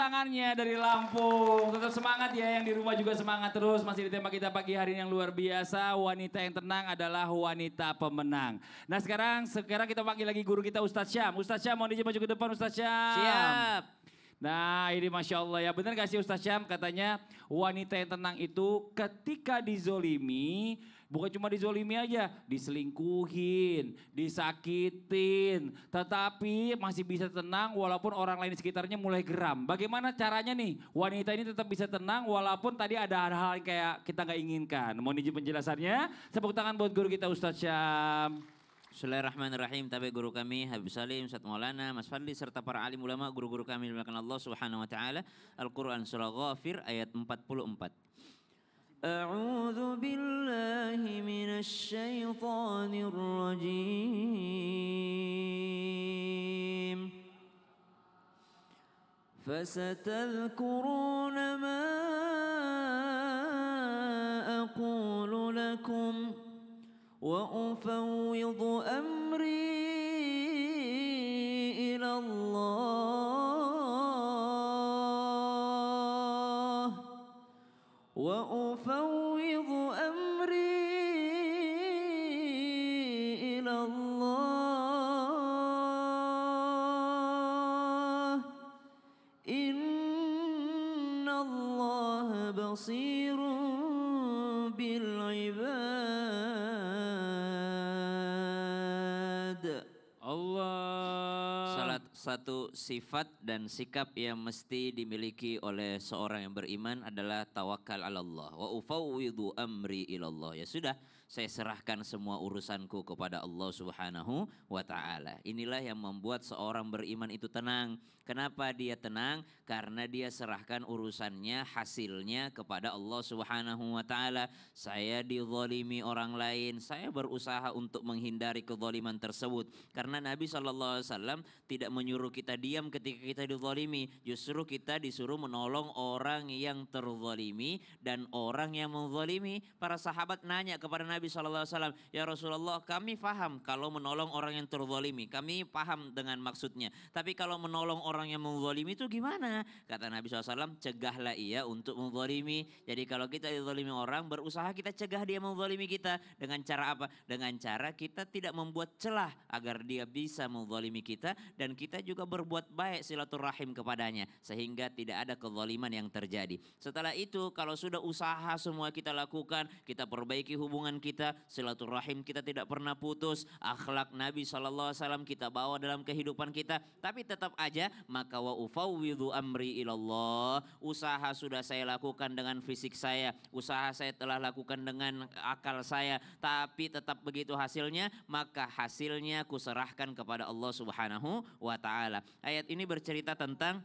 tangannya dari Lampung. Tetap semangat ya, yang di rumah juga semangat terus. Masih di tema kita pagi hari ini yang luar biasa. Wanita yang tenang adalah wanita pemenang. Nah sekarang kita panggil lagi guru kita Ustadz Syam. Ustadz Syam mau dijemput maju ke depan Ustadz Syam. Siap. Nah ini Masya Allah ya, benar gak sih Ustadz Syam katanya wanita yang tenang itu ketika dizolimi, bukan cuma dizolimi aja, diselingkuhin, disakitin, tetapi masih bisa tenang walaupun orang lain di sekitarnya mulai geram. Bagaimana caranya nih wanita ini tetap bisa tenang walaupun tadi ada hal-hal yang kayak kita gak inginkan. Mohon izin penjelasannya, tepuk tangan buat guru kita Ustadz Syam. Bismillahirrahmanirrahim. Tabi guru kami Habib Salim, Ustadz Maulana, Mas Fadli serta para alim ulama, guru-guru kami dimuliakan Allah Subhanahu wa taala. Al-Qur'an surah Ghafir ayat 44. A'udzu billahi minasy syaithanir rajim. Fasatadhkuruna ma aqulu lakum وأفوض أمري إلى الله وأفوض أمري إلى الله إن الله بصير بالعباد. Salah satu sifat dan sikap yang mesti dimiliki oleh seorang yang beriman adalah tawakal ala Allah. Wa ufawwidhu amri ilallah. Ya sudah, saya serahkan semua urusanku kepada Allah Subhanahu wa taala. Inilah yang membuat seorang beriman itu tenang. Kenapa dia tenang? Karena dia serahkan urusannya, hasilnya kepada Allah Subhanahu wa taala. Saya dizalimi orang lain, saya berusaha untuk menghindari kezaliman tersebut. Karena Nabi SAW tidak menyuruh kita diam ketika kita dizalimi. Justru kita disuruh menolong orang yang terzalimi dan orang yang menzalimi. Para sahabat nanya kepada Nabi SAW, ya Rasulullah, kami paham kalau menolong orang yang terzalimi, kami paham dengan maksudnya. Tapi kalau menolong orang yang menzalimi itu gimana? Kata Nabi SAW, cegahlah ia untuk menzalimi. Jadi kalau kita dizalimi orang, berusaha kita cegah dia menzalimi kita. Dengan cara apa? Dengan cara kita tidak membuat celah agar dia bisa menzalimi kita, dan kita juga berbuat baik silaturahim kepadanya sehingga tidak ada kezaliman yang terjadi. Setelah itu kalau sudah usaha semua kita lakukan, kita perbaiki hubungan kita, silaturahim kita tidak pernah putus, akhlak Nabi SAW kita bawa dalam kehidupan kita, tapi tetap aja maka wa ufawwidhu amri ilallah. Usaha sudah saya lakukan dengan fisik saya, usaha saya telah lakukan dengan akal saya, tapi tetap begitu hasilnya, maka hasilnya kuserahkan kepada Allah Subhanahu wa taala. Ayat ini bercerita tentang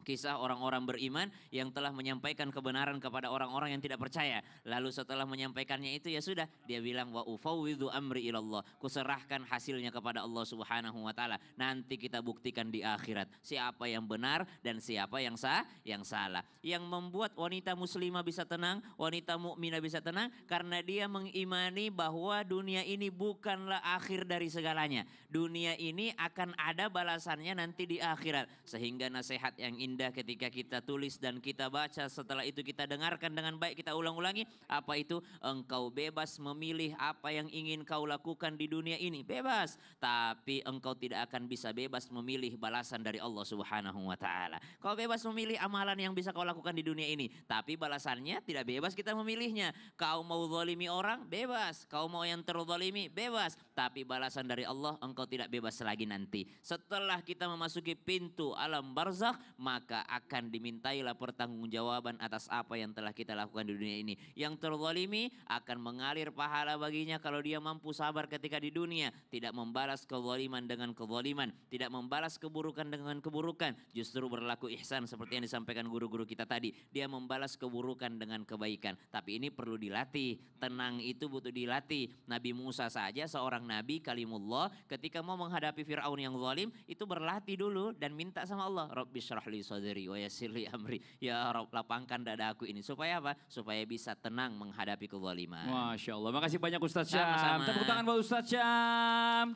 kisah orang-orang beriman yang telah menyampaikan kebenaran kepada orang-orang yang tidak percaya. Lalu setelah menyampaikannya itu ya sudah, dia bilang wa ufawwidhu amri ilallah. Kuserahkan hasilnya kepada Allah Subhanahu wa taala. Nanti kita buktikan di akhirat siapa yang benar dan siapa yang salah. Yang membuat wanita muslimah bisa tenang, wanita mukminah bisa tenang karena dia mengimani bahwa dunia ini bukanlah akhir dari segalanya. Dunia ini akan ada balasannya nanti di akhirat. Sehingga nasihat yang indah ketika kita tulis dan kita baca, setelah itu kita dengarkan dengan baik, kita ulang-ulangi. Apa itu? Engkau bebas memilih apa yang ingin kau lakukan di dunia ini, bebas. Tapi engkau tidak akan bisa bebas memilih balasan dari Allah Subhanahu wa taala. Kau bebas memilih amalan yang bisa kau lakukan di dunia ini, tapi balasannya tidak bebas kita memilihnya. Kau mau zalimi orang, bebas. Kau mau yang terzalimi, bebas. Tapi balasan dari Allah engkau tidak bebas lagi nanti. Setelah kita memasuki pintu alam barzakh, maka akan dimintailah pertanggungjawaban atas apa yang telah kita lakukan di dunia ini. Yang terzalimi akan mengalir pahala baginya kalau dia mampu sabar ketika di dunia, tidak membalas kezaliman dengan kezaliman, tidak membalas keburukan dengan keburukan, justru berlaku ihsan seperti yang disampaikan guru-guru kita tadi. Dia membalas keburukan dengan kebaikan. Tapi ini perlu dilatih. Tenang itu butuh dilatih. Nabi Musa saja seorang nabi kalimullah, ketika mau menghadapi Fir'aun yang zalim, itu berlatih dulu dan minta sama Allah, Rabbi syrah li sadri wa yassir li amri. Ya Rabb, lapangkan dadaku ini. Supaya apa? Supaya bisa tenang menghadapi kezaliman. Masya Allah. Makasih banyak Ustadz Syam. Sama-sama. Tepuk tangan buat Ustadz Syam.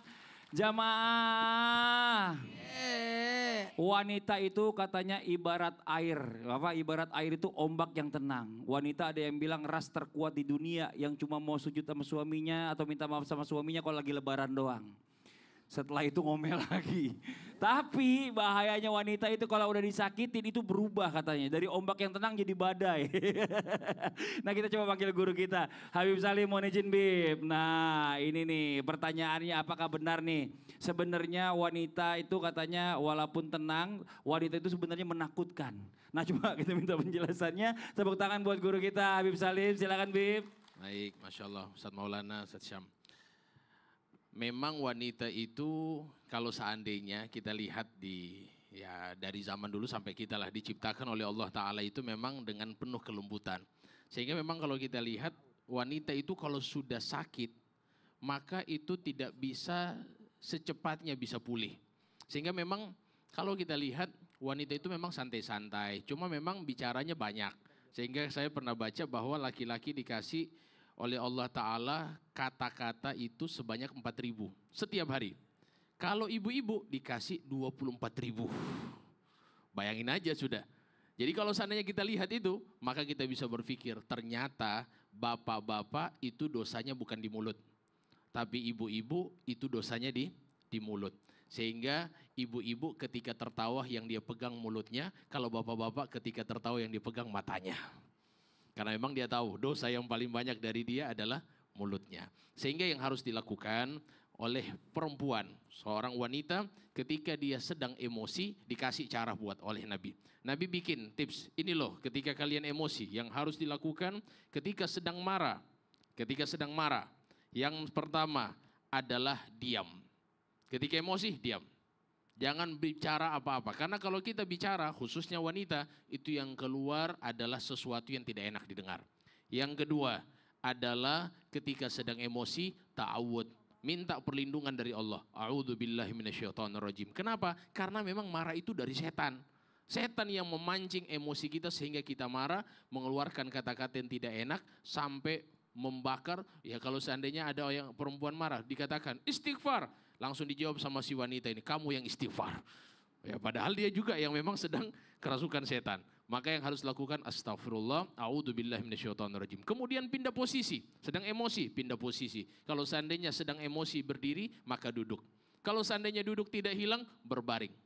Jamaah. Wanita itu katanya ibarat air. Apa? Ibarat air itu ombak yang tenang. Wanita ada yang bilang ras terkuat di dunia yang cuma mau sujud sama suaminya atau minta maaf sama suaminya kalau lagi lebaran doang. Setelah itu ngomel lagi. Tapi bahayanya wanita itu kalau udah disakitin itu berubah katanya. Dari ombak yang tenang jadi badai. Nah kita coba panggil guru kita. Habib Salim mohon izin Bib. Nah ini nih pertanyaannya apakah benar nih. Sebenarnya wanita itu katanya walaupun tenang. Wanita itu sebenarnya menakutkan. Nah coba kita minta penjelasannya. Tepuk tangan buat guru kita Habib Salim. Silakan Bib. Baik, Masya Allah. Ustaz Maulana, Ustaz Syam. Memang wanita itu kalau seandainya kita lihat dari zaman dulu sampai kita lah diciptakan oleh Allah Ta'ala itu memang dengan penuh kelembutan. Sehingga memang kalau kita lihat wanita itu kalau sudah sakit maka itu tidak bisa secepatnya bisa pulih. Sehingga memang kalau kita lihat wanita itu memang santai-santai cuma memang bicaranya banyak. Sehingga saya pernah baca bahwa laki-laki dikasih oleh Allah Ta'ala kata-kata itu sebanyak 4.000 setiap hari. Kalau ibu-ibu dikasih 24.000. Bayangin aja sudah. Jadi kalau seandainya kita lihat itu, maka kita bisa berpikir ternyata bapak-bapak itu dosanya bukan di mulut. Tapi ibu-ibu itu dosanya di mulut. Sehingga ibu-ibu ketika tertawa yang dia pegang mulutnya, kalau bapak-bapak ketika tertawa yang dipegang matanya. Karena memang dia tahu dosa yang paling banyak dari dia adalah mulutnya. Sehingga yang harus dilakukan oleh perempuan, seorang wanita ketika dia sedang emosi dikasih cara buat oleh Nabi. Nabi bikin tips, ini loh ketika kalian emosi yang harus dilakukan ketika sedang marah. Ketika sedang marah, yang pertama adalah diam. Ketika emosi, diam. Jangan bicara apa-apa, karena kalau kita bicara, khususnya wanita, itu yang keluar adalah sesuatu yang tidak enak didengar. Yang kedua adalah ketika sedang emosi, ta'awud, minta perlindungan dari Allah. A'udzubillahi minasyaitonirrajim. Kenapa? Karena memang marah itu dari setan. Setan yang memancing emosi kita sehingga kita marah, mengeluarkan kata-kata yang tidak enak, sampai membakar. Ya kalau seandainya ada yang perempuan marah, dikatakan istighfar. Langsung dijawab sama si wanita ini, kamu yang istighfar. Ya, padahal dia juga yang memang sedang kerasukan setan. Maka yang harus lakukan astagfirullah, a'udzubillahi minasyaitonirrajim. Kemudian pindah posisi, sedang emosi, pindah posisi. Kalau seandainya sedang emosi berdiri, maka duduk. Kalau seandainya duduk tidak hilang, berbaring.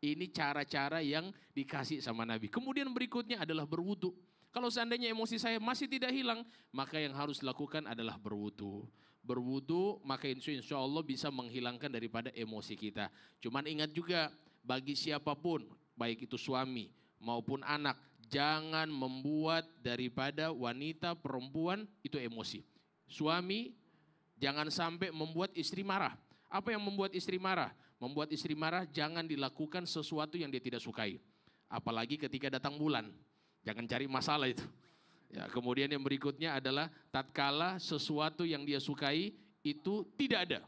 Ini cara-cara yang dikasih sama Nabi. Kemudian berikutnya adalah berwudu. Kalau seandainya emosi saya masih tidak hilang, maka yang harus dilakukan adalah berwudu. Berwudu maka insya Allah bisa menghilangkan daripada emosi kita. Cuman ingat juga bagi siapapun, baik itu suami maupun anak, jangan membuat daripada wanita perempuan itu emosi. Suami jangan sampai membuat istri marah. Apa yang membuat istri marah? Membuat istri marah jangan dilakukan sesuatu yang dia tidak sukai. Apalagi ketika datang bulan. Jangan cari masalah itu. Ya, kemudian yang berikutnya adalah tatkala sesuatu yang dia sukai itu tidak ada.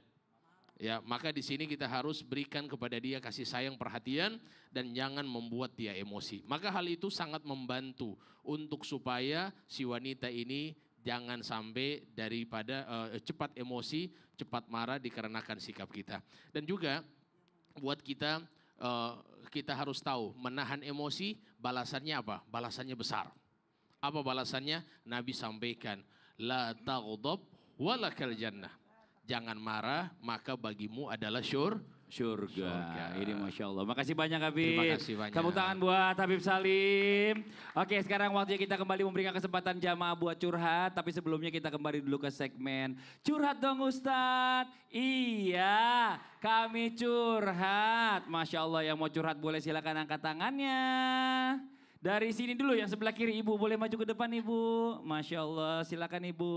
Ya, maka di sini kita harus berikan kepada dia kasih sayang, perhatian dan jangan membuat dia emosi. Maka hal itu sangat membantu untuk supaya si wanita ini jangan sampai daripada cepat emosi, cepat marah dikarenakan sikap kita. Dan juga buat kita kita harus tahu menahan emosi balasannya apa? Balasannya besar. Apa balasannya? Nabi sampaikan, la taghdab walakal jannah. Jangan marah, maka bagimu adalah surga. Ini Masya Allah. Makasih banyak Habib. Terima kasih banyak. Tepuk tangan buat Habib Salim. Oke, sekarang waktunya kita kembali memberikan kesempatan jamaah buat curhat. Tapi sebelumnya kita kembali dulu ke segmen curhat dong Ustadz. Iya, kami curhat. Masya Allah, yang mau curhat boleh silakan angkat tangannya. Dari sini dulu yang sebelah kiri Ibu, boleh maju ke depan Ibu. Masya Allah, silakan Ibu.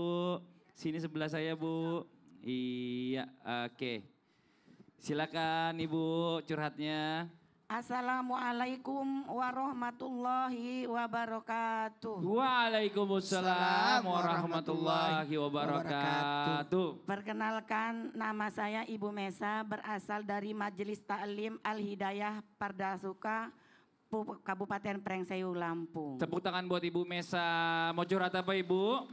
Sini sebelah saya Bu. Iya, oke. Silakan Ibu curhatnya. Assalamualaikum warahmatullahi wabarakatuh. Waalaikumsalam warahmatullahi wabarakatuh. Perkenalkan, nama saya Ibu Mesa, berasal dari Majelis Ta'lim Al-Hidayah Pardasuka, Kabupaten Prengseu, Lampung. Tepuk tangan buat Ibu Mesa. Mau curhat apa Ibu?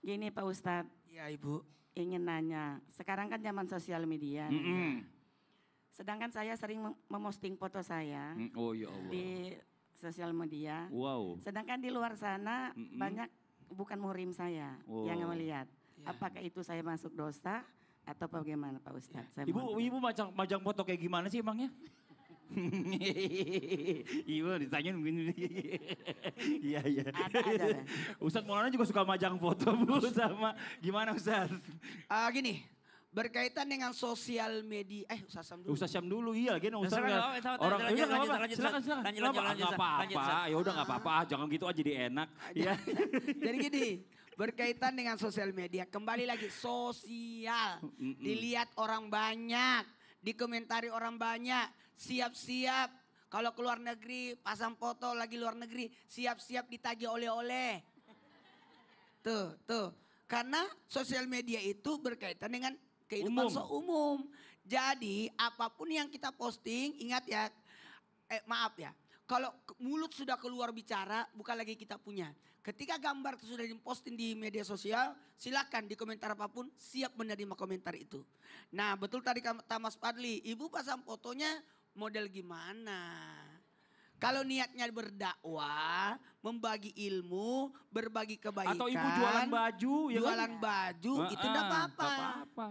Gini Pak Ustadz. Ya Ibu. ingin nanya, sekarang kan zaman sosial media. Sedangkan saya sering memposting foto saya Oh ya Allah. di sosial media. Wow. Sedangkan di luar sana banyak bukan muhrim saya yang melihat. Apakah itu saya masuk dosa atau bagaimana Pak Ustadz? Saya mohon Ibu majang foto kayak gimana sih emangnya? Ibu ditanya begini. Iya. ada. Ustadz Maulana juga suka majang foto Bu sama gimana Ustadz? Gini, berkaitan dengan sosial media, Ustaz Sam dulu. Ustadz Syam dulu iya lagi Ustadz Silakan, nggak- lanjut, orang lanjut, nggak apa-apa. lanjut, Silakan. lanjut, Nggak lanjut, apa-apa. Ya udah nggak apa-apa. Jangan gitu aja jadi enak. Ya. Jadi gini, berkaitan dengan sosial media, kembali lagi sosial. Dilihat orang banyak, dikomentari orang banyak, siap-siap. Kalau keluar negeri, pasang foto lagi luar negeri, siap-siap ditagih oleh-oleh. Tuh. Karena sosial media itu berkaitan dengan kehidupan umum. Jadi apapun yang kita posting, ingat ya, maaf ya. Kalau mulut sudah keluar bicara, bukan lagi kita punya. Ketika gambar itu sudah diposting di media sosial, silakan di komentar apapun, siap menerima komentar itu. Nah betul tadi kata Mas Fadli, ibu pasang fotonya model gimana? Kalau niatnya berdakwah, membagi ilmu, berbagi kebaikan. Atau ibu jualan baju. Ya kan? Jualan baju, itu enggak apa-apa. Apa-apa.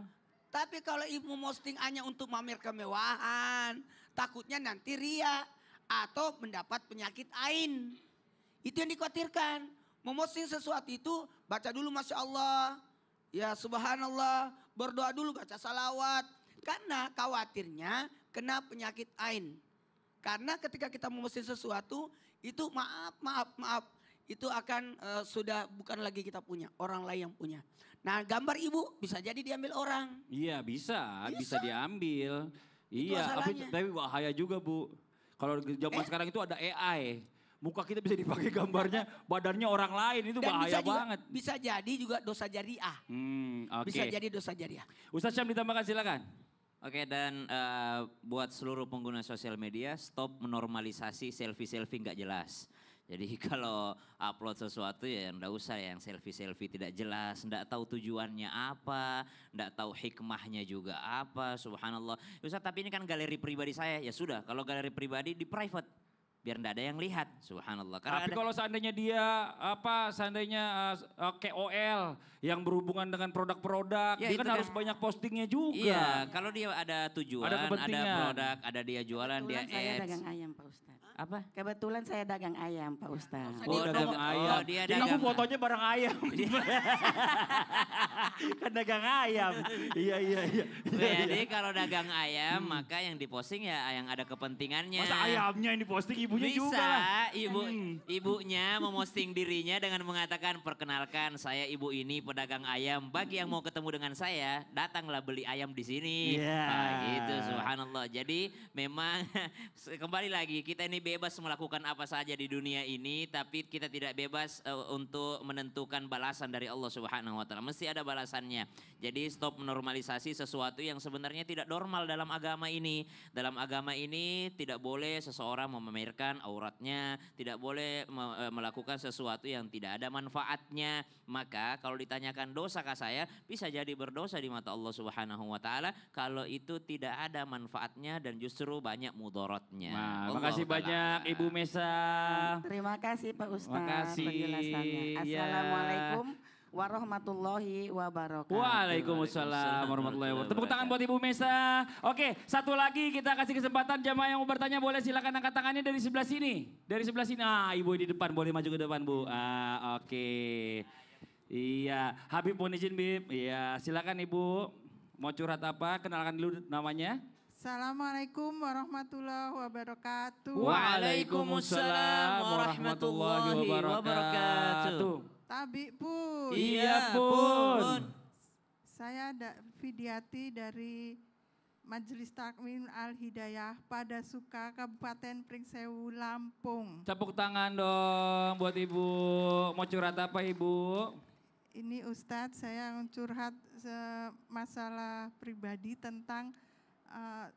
Tapi kalau ibu posting hanya untuk mamer kemewahan, takutnya nanti ria atau mendapat penyakit ain. Itu yang dikhawatirkan. Memosting sesuatu itu baca dulu Masya Allah, ya Subhanallah, berdoa dulu baca salawat. Karena khawatirnya kena penyakit ain. Karena ketika kita memosting sesuatu itu maaf, itu akan sudah bukan lagi kita punya, orang lain yang punya. Nah gambar ibu bisa jadi diambil orang. Iya bisa diambil. Itu Iya, masalahnya. tapi bahaya juga Bu. Kalau zaman sekarang itu ada AI. Muka kita bisa dipakai gambarnya, badannya orang lain itu Dan bahaya banget. Bisa jadi juga dosa jariah. Oke. Bisa jadi dosa jariah. Ustaz Syam ditambahkan silakan. Oke, dan buat seluruh pengguna sosial media, stop menormalisasi selfie-selfie nggak jelas. Jadi kalau upload sesuatu ya nggak usah yang selfie-selfie tidak jelas, nggak tahu tujuannya apa, nggak tahu hikmahnya juga apa, subhanallah. Ustaz, tapi ini kan galeri pribadi saya, ya sudah kalau galeri pribadi di private. Biar nggak ada yang lihat, subhanallah. Karena Tapi kalau seandainya dia KOL yang berhubungan dengan produk-produk, Ya, dia itu kan harus kan. banyak postingnya juga. Iya, kalau dia ada tujuan, Ada ada kepentingan. produk, ada dia jualan, dia Kebetulan saya ads. dagang ayam Pak Ustadz. Apa? Kebetulan saya dagang ayam Pak Ustadz. Oh, dagang ayam. dia Jadi kamu dagang- fotonya bareng ayam. Kan dagang ayam. Iya. Jadi kalau dagang ayam, maka yang diposting ya yang ada kepentingannya. Masa ayamnya yang diposting ibunya Bisa, juga lah. ibunya memosting dirinya dengan mengatakan, perkenalkan saya ibu ini pedagang ayam. Bagi yang mau ketemu dengan saya, datanglah beli ayam di sini. Iya. Nah, gitu, subhanallah. Jadi memang kembali lagi kita ini bebas melakukan apa saja di dunia ini, tapi kita tidak bebas untuk menentukan balasan dari Allah Subhanahu wa taala. Mesti ada balasannya. Jadi stop menormalisasi sesuatu yang sebenarnya tidak normal dalam agama ini. Dalam agama ini tidak boleh seseorang memamerkan auratnya, tidak boleh melakukan sesuatu yang tidak ada manfaatnya. Maka kalau ditanyakan dosakah saya, bisa jadi berdosa di mata Allah Subhanahu wa taala kalau itu tidak ada manfaatnya dan justru banyak mudaratnya. Nah, Allah makasih Ta'ala. banyak Ibu Mesa. Terima kasih Pak Ustadz Makasih, penjelasannya. ya. Assalamualaikum warahmatullahi wabarakatuh. Waalaikumsalam warahmatullahi wabarakatuh. Tepuk tangan buat Ibu Mesa. Oke, satu lagi kita kasih kesempatan jamaah yang mau bertanya boleh silakan angkat tangannya dari sebelah sini. Dari sebelah sini. Ibu di depan boleh maju ke depan Bu. Oke. Iya, Habib mohon izin Bib. Iya, silakan Ibu. Mau curhat apa? Kenalkan dulu namanya. Assalamualaikum warahmatullahi wabarakatuh. Waalaikumsalam warahmatullahi wabarakatuh. Tabi Pun. Iya Pun. Saya Vidyati dari Majelis Taklim Al-Hidayah pada Suka Kabupaten Pringsewu, Lampung. Tepuk tangan dong buat Ibu. Mau curhat apa Ibu? Ini Ustadz, saya curhat masalah pribadi tentang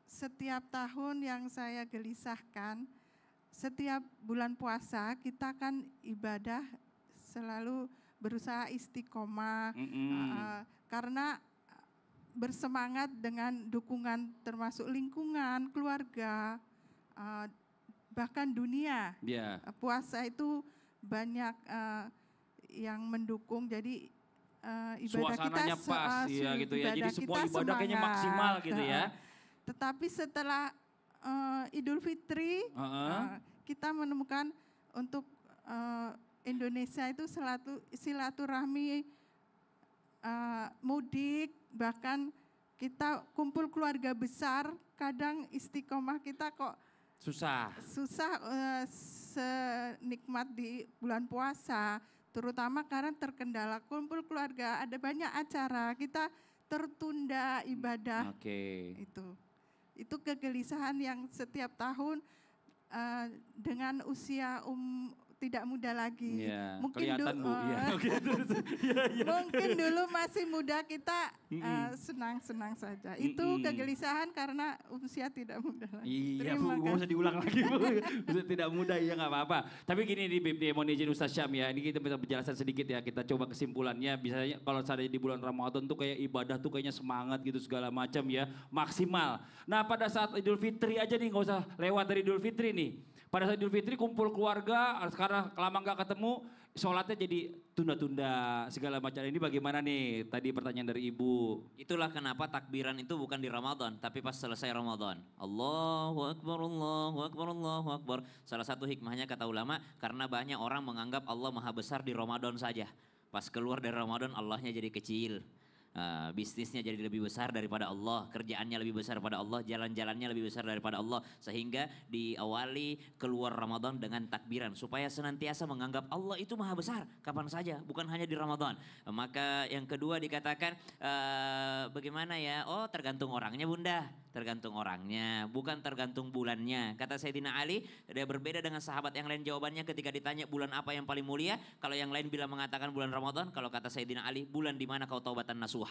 setiap tahun yang saya gelisahkan. Setiap bulan puasa kita kan ibadah selalu berusaha istiqomah. Karena bersemangat dengan dukungan termasuk lingkungan, keluarga, bahkan dunia. Ya. Puasa itu banyak yang mendukung, jadi ibadah Suasananya kita pas ya gitu ya. Jadi semua ibadah kayaknya maksimal gitu ya. Tetapi setelah Idul Fitri kita menemukan untuk Indonesia itu silaturahmi, mudik, bahkan kita kumpul keluarga besar, kadang istiqomah kita kok Susah. senikmat di bulan puasa, terutama karena terkendala kumpul keluarga, ada banyak acara, kita tertunda ibadah. Oke. Itu kegelisahan yang setiap tahun dengan usia tidak muda lagi. Ya, Mungkin kelihatan Bu. Ya. mungkin dulu masih muda kita senang-senang saja. Itu kegelisahan karena usia tidak muda lagi. Iya Bu, gak usah diulang lagi Bu. Tidak mudah ya nggak apa-apa. Tapi gini di mohon izin Ustaz Syam ya, ini kita bisa penjelasan sedikit ya. Kita coba kesimpulannya, biasanya kalau saya di bulan Ramadan tuh kayak ibadah tuh kayaknya semangat gitu segala macam ya, maksimal. Nah pada saat Idul Fitri aja nih, nggak usah lewat dari Idul Fitri nih. Pada saat Idul Fitri kumpul keluarga, sekarang lama nggak ketemu, sholatnya jadi tunda-tunda segala macam. Ini bagaimana nih? Tadi pertanyaan dari Ibu. Itulah kenapa takbiran itu bukan di Ramadan, tapi pas selesai Ramadan. Allahu Akbar, Allahu Akbar, Allahu Akbar. Salah satu hikmahnya kata ulama, karena banyak orang menganggap Allah maha besar di Ramadan saja. Pas keluar dari Ramadan, Allahnya jadi kecil. Bisnisnya jadi lebih besar daripada Allah, kerjaannya lebih besar daripada Allah, jalan-jalannya lebih besar daripada Allah. Sehingga diawali keluar Ramadan dengan takbiran supaya senantiasa menganggap Allah itu maha besar kapan saja, bukan hanya di Ramadan. Maka yang kedua dikatakan bagaimana ya? Oh tergantung orangnya Bunda, tergantung orangnya, bukan tergantung bulannya. Kata Sayyidina Ali, dia berbeda dengan sahabat yang lain jawabannya ketika ditanya bulan apa yang paling mulia. Kalau yang lain bilang mengatakan bulan Ramadan, kalau kata Sayyidina Ali, bulan di mana kau taubatan nasuha.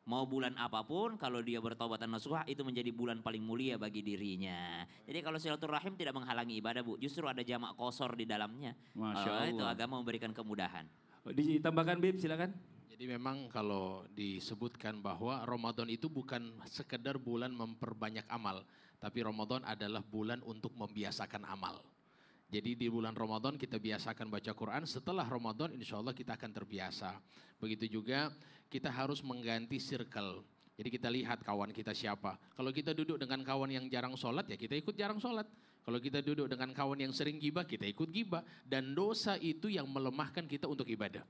Mau bulan apapun, kalau dia bertaubatan nasuha itu menjadi bulan paling mulia bagi dirinya. Jadi kalau silaturahim tidak menghalangi ibadah Bu, justru ada jamak kosor di dalamnya. Masya Allah. Itu agama memberikan kemudahan. Ditambahkan Bib, silakan. Jadi memang kalau disebutkan bahwa Ramadan itu bukan sekedar bulan memperbanyak amal, tapi Ramadan adalah bulan untuk membiasakan amal. Jadi di bulan Ramadan kita biasakan baca Quran, setelah Ramadan insya Allah kita akan terbiasa. Begitu juga kita harus mengganti circle. Jadi kita lihat kawan kita siapa. Kalau kita duduk dengan kawan yang jarang sholat ya kita ikut jarang sholat. Kalau kita duduk dengan kawan yang sering gibah kita ikut gibah. Dan dosa itu yang melemahkan kita untuk ibadah.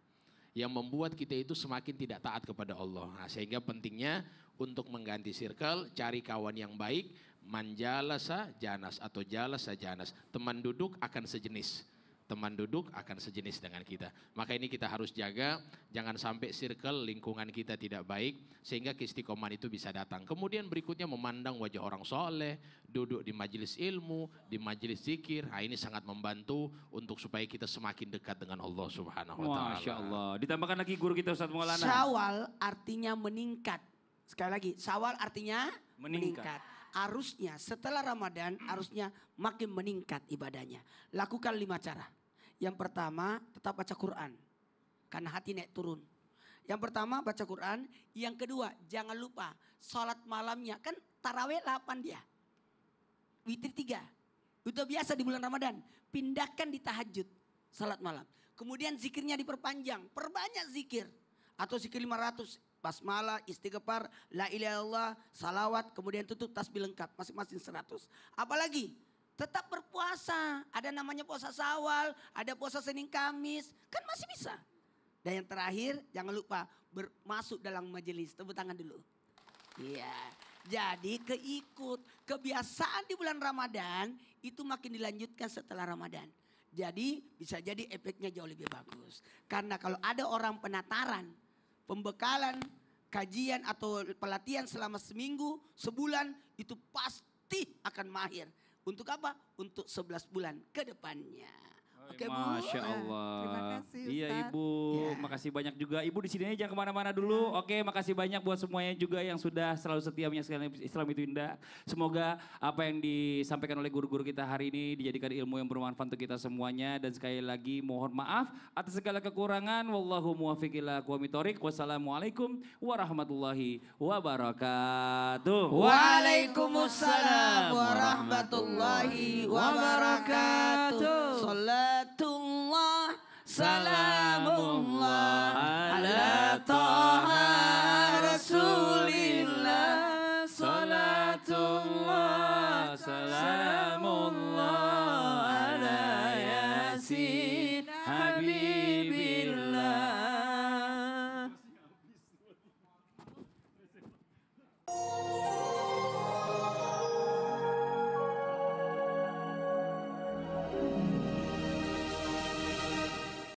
Yang membuat kita itu semakin tidak taat kepada Allah. Nah, sehingga pentingnya untuk mengganti circle, cari kawan yang baik, manjalasa janas atau jalasa janas. Teman duduk akan sejenis. Teman duduk akan sejenis dengan kita. Maka ini kita harus jaga, jangan sampai circle lingkungan kita tidak baik, sehingga keistiqomahan itu bisa datang. Kemudian berikutnya memandang wajah orang soleh, duduk di majelis ilmu, di majelis zikir. Nah, ini sangat membantu untuk supaya kita semakin dekat dengan Allah Subhanahu wa Ta'ala. Masya Allah. Ditambahkan lagi guru kita Ustaz Maulana. Syawal artinya meningkat. Sekali lagi, Syawal artinya Meningkat. Harusnya setelah Ramadan harusnya makin meningkat ibadahnya. Lakukan 5 cara. Yang pertama tetap baca Quran. Karena hati naik turun. Yang pertama baca Quran. Yang kedua jangan lupa sholat malamnya. Kan tarawih 8 dia. Witir 3. Itu biasa di bulan Ramadan. Pindahkan di tahajud. Sholat malam. Kemudian zikirnya diperpanjang. Perbanyak zikir. Atau zikir 500. Basmalah, istighfar, la ilaha illallah, salawat, kemudian tutup tasbih lengkap, masing-masing 100. Apalagi tetap berpuasa, ada namanya puasa Syawal, ada puasa Senin Kamis, kan masih bisa. Dan yang terakhir jangan lupa masuk dalam majelis, tepuk tangan dulu. Iya, jadi kebiasaan di bulan Ramadan itu makin dilanjutkan setelah Ramadan. Jadi bisa jadi efeknya jauh lebih bagus. Karena kalau ada orang penataran, pembekalan, kajian atau pelatihan selama seminggu, sebulan itu pasti akan mahir. Untuk apa? Untuk 11 bulan ke depannya. Oke, Bu. Masya Allah. Terima kasih, Iya Ustadz. Ibu, makasih banyak juga. Ibu di sini aja jangan kemana-mana dulu. Oke, makasih banyak buat semuanya juga yang sudah selalu setia menyaksikan Islam itu indah. Semoga apa yang disampaikan oleh guru-guru kita hari ini dijadikan ilmu yang bermanfaat untuk kita semuanya. Dan sekali lagi mohon maaf atas segala kekurangan. Wallahu muwaffiq ila aqwamit thoriq. Wassalamualaikum warahmatullahi wabarakatuh. Waalaikumsalam warahmatullahi wabarakatuh.